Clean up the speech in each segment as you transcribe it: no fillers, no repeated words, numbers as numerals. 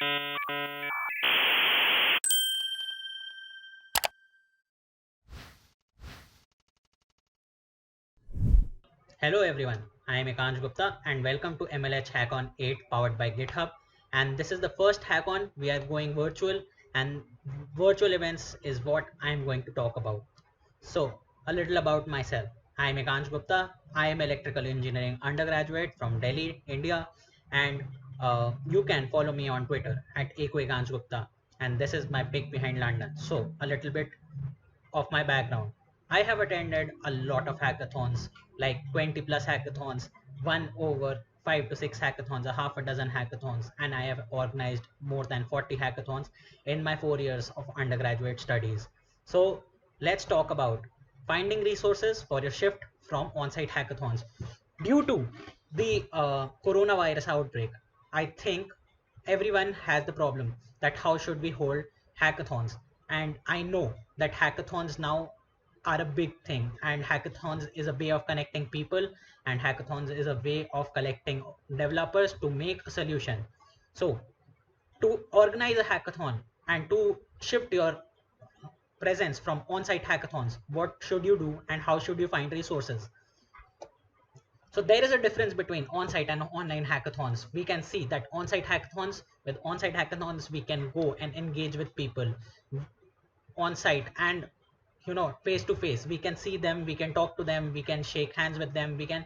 Hello everyone, I am Ekansh Gupta and welcome to MLH Hackon 8 powered by GitHub. And this is the first Hackon. We are going virtual, and virtual events is what I am going to talk about. So, a little about myself. I am Ekansh Gupta. I am electrical engineering undergraduate from Delhi, India, and you can follow me on Twitter at Ekansh Gupta. And this is my pick behind London. So, a little bit of my background. I have attended a lot of hackathons, like 20 plus hackathons, one over 5 to 6 hackathons, a half a dozen hackathons, and I have organized more than 40 hackathons in my 4 years of undergraduate studies. So let's talk about finding resources for your shift from on-site hackathons. Due to the coronavirus outbreak, I think everyone has the problem that how should we hold hackathons, and I know that hackathons now are a big thing, and hackathons is a way of connecting people, and hackathons is a way of collecting developers to make a solution. So to organize a hackathon and to shift your presence from on-site hackathons, what should you do and how should you find resources? So there is a difference between on-site and online hackathons. We can see that on-site hackathons, we can go and engage with people on site, and face to face. We can see them, we can talk to them, we can shake hands with them, we can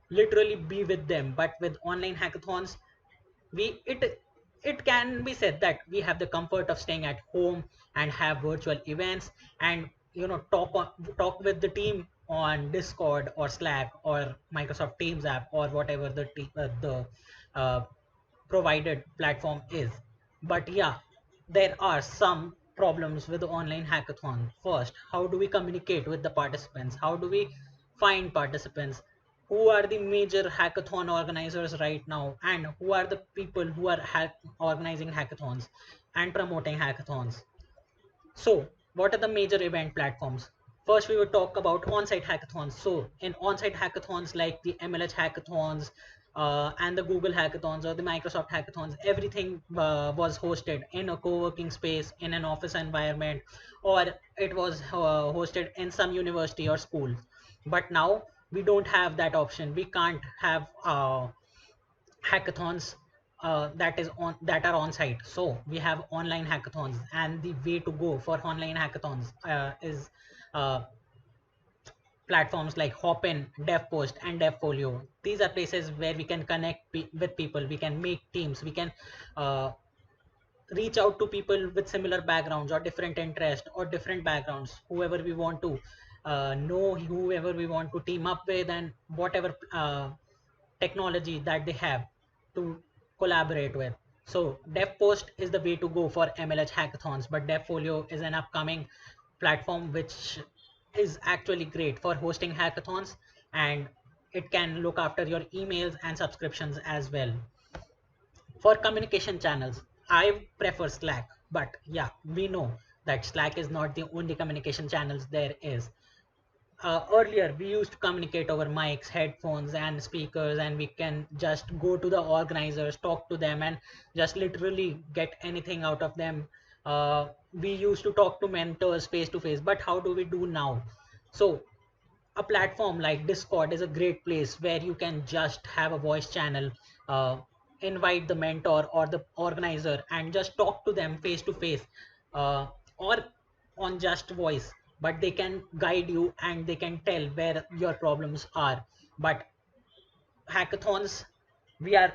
literally be with them. But with online hackathons, we it can be said that we have the comfort of staying at home and have virtual events, and talk with the team on Discord or Slack or Microsoft Teams app or whatever the uh, provided platform is. But yeah, there are some problems with the online hackathon. First, how do we communicate with the participants? How do we find participants? Who are the major hackathon organizers right now, and who are the people who are organizing hackathons and promoting hackathons? So, what are the major event platforms? First, we will talk about on-site hackathons. So, in on-site hackathons like the MLH hackathons and the Google hackathons or the Microsoft hackathons, everything was hosted in a co-working space, in an office environment, or it was hosted in some university or school. But now we don't have that option. We can't have hackathons that are on site. So we have online hackathons, and the way to go for online hackathons is uh, platforms like Hopin, DevPost, and DevFolio. These are places where we can connect with people, we can make teams, we can uh, reach out to people with similar backgrounds or different interests or different backgrounds, whoever we want to know, whoever we want to team up with, and whatever technology that they have to collaborate with. So DevPost is the way to go for MLH hackathons, but DevFolio is an upcoming platform which is actually great for hosting hackathons, and it can look after your emails and subscriptions as well. For communication channels, I prefer Slack, but yeah, we know that Slack is not the only communication channels there is. Earlier, we used to communicate over mics, headphones, and speakers, and we can just go to the organizers, talk to them, and just literally get anything out of them. We used to talk to mentors face to face, but how do we do now? So a platform like Discord is a great place where you can just have a voice channel, uh, invite the mentor or the organizer, and just talk to them face to face, or on just voice. But they can guide you and they can tell where your problems are. But hackathons, we are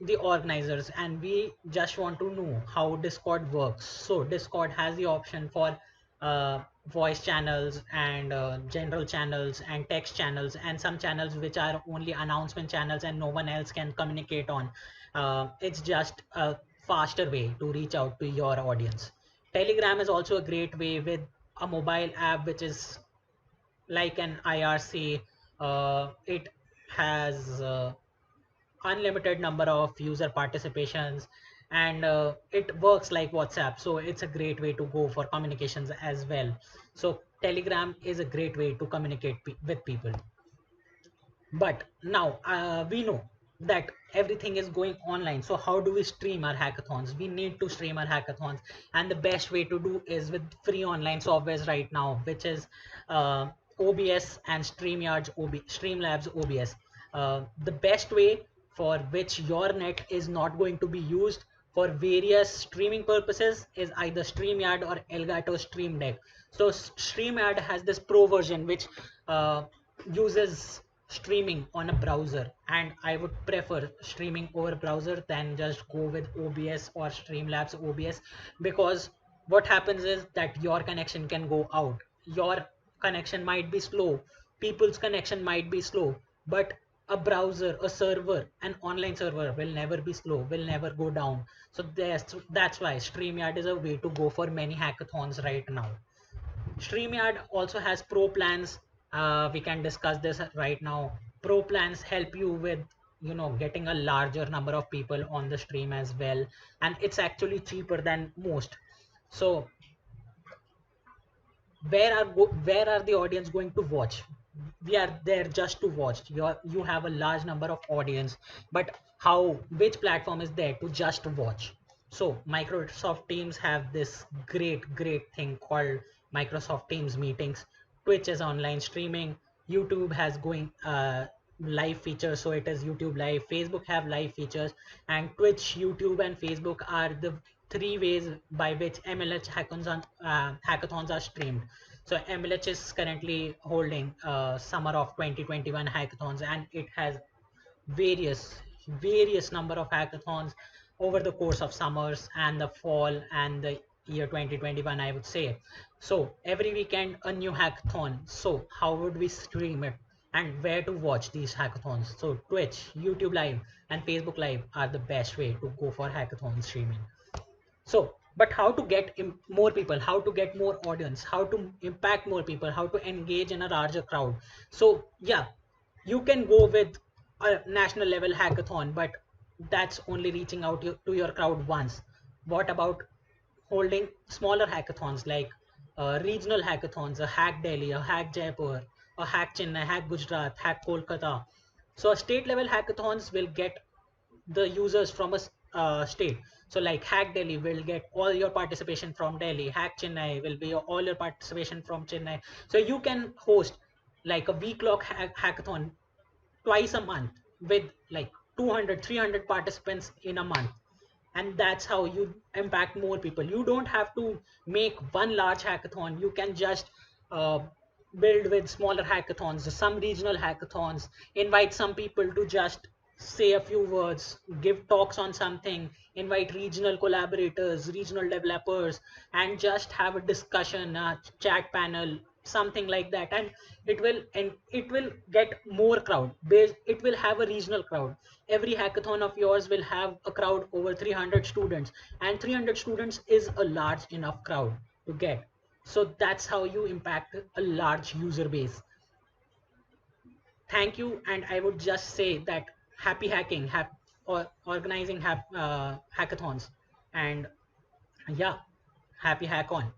the organizers and we just want to know how Discord works. So Discord has the option for voice channels and general channels and text channels, and some channels which are only announcement channels and no one else can communicate on. It's just a faster way to reach out to your audience. Telegram is also a great way with a mobile app which is like an IRC. It has unlimited number of user participations, and it works like WhatsApp. So it's a great way to go for communications as well. So Telegram is a great way to communicate with people. But now we know that everything is going online. So how do we stream our hackathons? We need to stream our hackathons, and the best way to do is with free online softwares right now, which is OBS and Streamlabs OBS. The best way for which your net is not going to be used for various streaming purposes is either StreamYard or Elgato Stream Deck. So StreamYard has this pro version which uses streaming on a browser, and I would prefer streaming over browser than just go with OBS or Streamlabs OBS, because what happens is that your connection can go out, your connection might be slow, people's connection might be slow, but a browser, a server, an online server will never be slow, will never go down. So that's why StreamYard is a way to go for many hackathons right now. StreamYard also has pro plans. We can discuss this right now. Pro plans help you with, getting a larger number of people on the stream as well, and it's actually cheaper than most. So where are the audience going to watch? We are there just to watch. You have a large number of audience, but which platform is there to just watch? So Microsoft Teams have this great thing called Microsoft Teams meetings. Twitch is online streaming. YouTube has going live features, so it is YouTube live. Facebook have live features, and Twitch, YouTube, and Facebook are the three ways by which MLH hackathons are streamed. So MLH is currently holding summer of 2021 hackathons, and it has various number of hackathons over the course of summers and the fall and the year 2021, I would say. So every weekend a new hackathon. So how would we stream it, and where to watch these hackathons? So Twitch, YouTube live, and Facebook live are the best way to go for hackathon streaming. So but how to get more people, how to get more audience, how to impact more people, how to engage in a larger crowd? So yeah, you can go with a national level hackathon, but that's only reaching out to your crowd once. What about holding smaller hackathons, like regional hackathons, a Hack Delhi, a Hack Jaipur, a Hack Chennai, Hack Gujarat, Hack Kolkata? So state level hackathons will get the users from a state. So like Hack Delhi will get all your participation from Delhi. Hack Chennai will be all your participation from Chennai. So you can host like a week-long hackathon twice a month with like 200, 300 participants in a month, and that's how you impact more people. You don't have to make one large hackathon. You can just uh, build with smaller hackathons, some regional hackathons, invite some people to just say a few words, give talks on something, invite regional collaborators, regional developers, and just have a discussion, a chat panel, something like that. And it will get more crowd based. It will have a regional crowd. Every hackathon of yours will have a crowd over 300 students, and 300 students is a large enough crowd to get. So that's how you impact a large user base. Thank you, and I would just say that happy hacking, or organizing hackathons, and yeah, happy hack on.